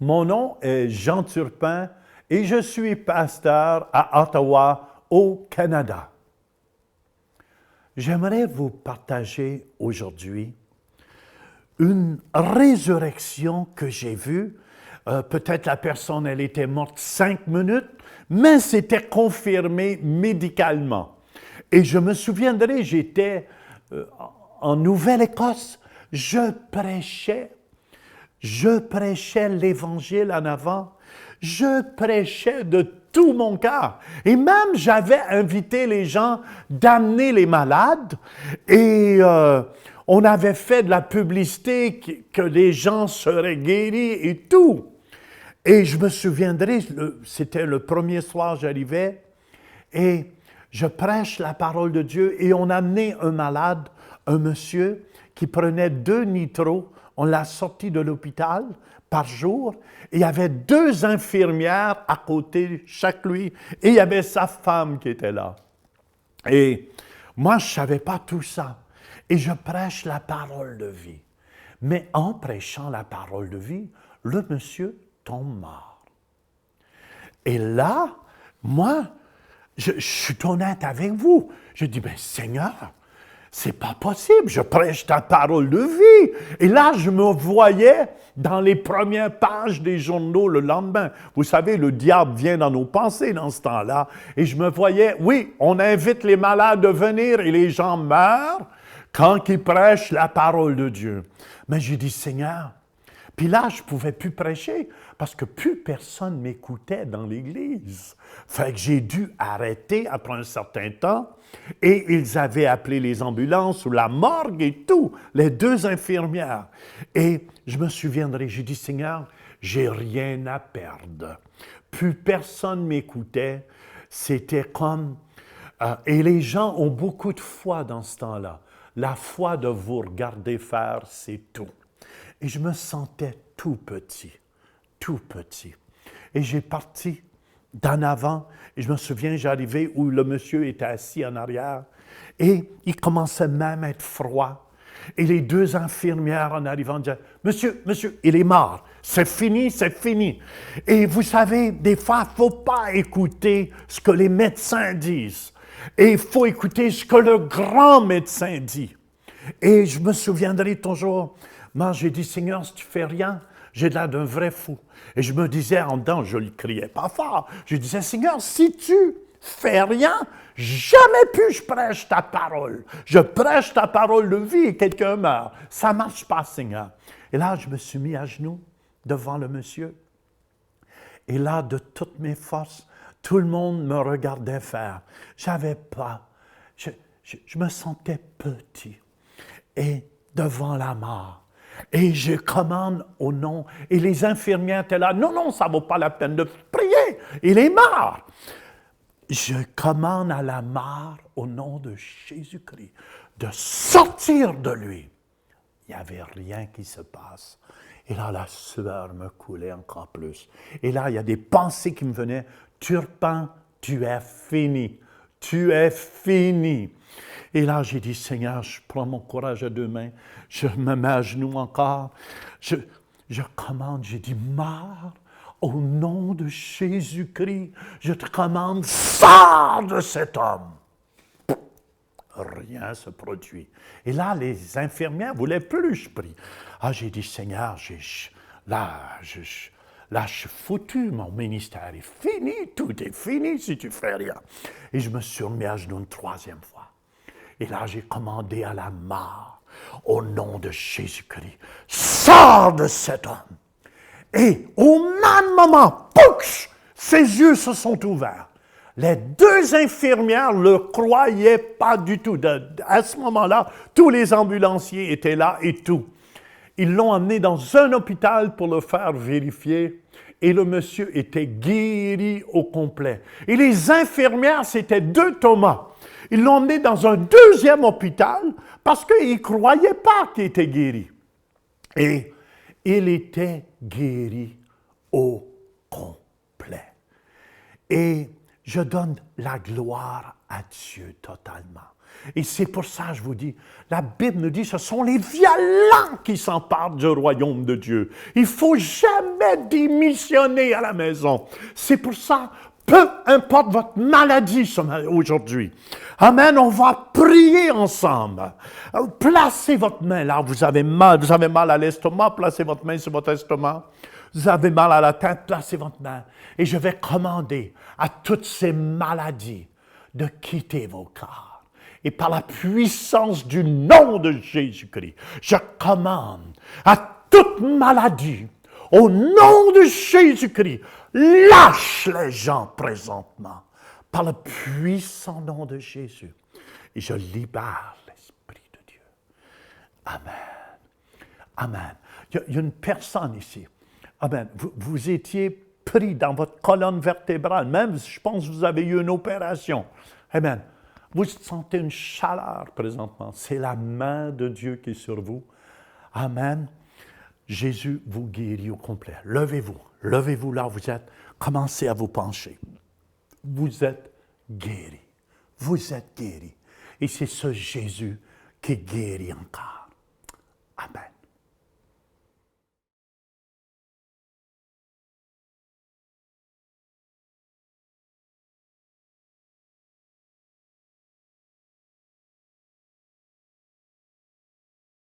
Mon nom est Jean Turpin et je suis pasteur à Ottawa, au Canada. J'aimerais vous partager aujourd'hui une résurrection que j'ai vue. Peut-être la personne, elle était morte 5 minutes, mais c'était confirmé médicalement. Et je me souviendrai, j'étais en Nouvelle-Écosse, je prêchais l'Évangile en avant, je prêchais de tout mon cœur. Et même, j'avais invité les gens d'amener les malades et on avait fait de la publicité que les gens seraient guéris et tout. Et je me souviendrai, c'était le premier soir, j'arrivais et je prêche la parole de Dieu et on a amené un malade, un monsieur qui prenait 2 nitros. On l'a sorti de l'hôpital par jour. Et il y avait 2 infirmières à côté, chaque lui. Et il y avait sa femme qui était là. Et moi, je ne savais pas tout ça. Et je prêche la parole de vie. Mais en prêchant la parole de vie, le monsieur tombe mort. Et là, moi, je suis honnête avec vous. Je dis, bien, Seigneur, c'est pas possible, je prêche ta parole de vie. Et là, je me voyais dans les premières pages des journaux le lendemain. Vous savez, le diable vient dans nos pensées dans ce temps-là. Et je me voyais, oui, on invite les malades à venir et les gens meurent quand ils prêchent la parole de Dieu. Mais j'ai dit, Seigneur, puis là, je ne pouvais plus prêcher parce que plus personne m'écoutait dans l'Église. Fait que j'ai dû arrêter après un certain temps et ils avaient appelé les ambulances ou la morgue et tout, les 2 infirmières. Et je me souviendrai, j'ai dit, Seigneur, j'ai rien à perdre. Plus personne m'écoutait, c'était comme... et les gens ont beaucoup de foi dans ce temps-là. La foi de vous regarder faire, c'est tout. Et je me sentais tout petit. Et j'ai parti d'en avant, et je me souviens, j'arrivais où le monsieur était assis en arrière, et il commençait même à être froid. Et les 2 infirmières en arrivant disaient, Monsieur, il est mort, c'est fini. Et vous savez, des fois, il ne faut pas écouter ce que les médecins disent, et il faut écouter ce que le grand médecin dit. Et je me souviendrai toujours, moi j'ai dit, Seigneur, si tu ne fais rien, j'ai l'air d'un vrai fou. Et je me disais en dedans, je ne le criais pas fort, je disais, Seigneur, si tu fais rien, jamais plus je prêche ta parole. Je prêche ta parole de vie et quelqu'un meurt. Ça ne marche pas, Seigneur. Et là, je me suis mis à genoux devant le monsieur. Et là, de toutes mes forces, tout le monde me regardait faire. J'avais pas, je me sentais petit. Et devant la mort. Et je commande au nom. Et les infirmières étaient là. Non, ça ne vaut pas la peine de prier. Il est mort. Je commande à la mort au nom de Jésus-Christ de sortir de lui. Il n'y avait rien qui se passe. Et là, la sueur me coulait encore plus. Et là, il y a des pensées qui me venaient. Turpin, tu es fini. Tu es fini. Et là, j'ai dit, Seigneur, je prends mon courage à 2 mains, je me mets à genoux encore, je commande, j'ai dit, mort, au nom de Jésus-Christ, je te commande, sors de cet homme. Rien se produit. Et là, les infirmières ne voulaient plus, je prie. Ah, j'ai dit, Seigneur, là, je suis foutu, mon ministère est fini, tout est fini si tu fais rien. Et je me suis remis à genoux une 3e fois. Et là, j'ai commandé à la mort, au nom de Jésus-Christ, sors de cet homme. Et au même moment, pouf, ses yeux se sont ouverts. Les 2 infirmières ne le croyaient pas du tout. À ce moment-là, tous les ambulanciers étaient là et tout. Ils l'ont emmené dans un hôpital pour le faire vérifier. Et le monsieur était guéri au complet. Et les infirmières, c'était 2 Thomas. Ils l'ont emmené dans un 2e hôpital parce qu'ils ne croyaient pas qu'il était guéri. Et il était guéri au complet. Et je donne la gloire à Dieu totalement. Et c'est pour ça que je vous dis, la Bible nous dit, ce sont les violents qui s'emparent du royaume de Dieu. Il ne faut jamais démissionner à la maison. C'est pour ça, peu importe votre maladie aujourd'hui. Amen, on va prier ensemble. Placez votre main là, vous avez mal à l'estomac, placez votre main sur votre estomac. Vous avez mal à la tête, placez votre main. Et je vais commander à toutes ces maladies de quitter vos corps. Et par la puissance du nom de Jésus-Christ, je commande à toute maladie, au nom de Jésus-Christ, lâche les gens présentement, par le puissant nom de Jésus. Et je libère l'Esprit de Dieu. Amen. Amen. Il y a une personne ici. Amen. Vous étiez pris dans votre colonne vertébrale. Même, je pense que vous avez eu une opération. Amen. Vous sentez une chaleur présentement. C'est la main de Dieu qui est sur vous. Amen. Jésus vous guérit au complet. Levez-vous. Levez-vous là où vous êtes. Commencez à vous pencher. Vous êtes guéri. Vous êtes guéri. Et c'est ce Jésus qui guérit encore. Amen.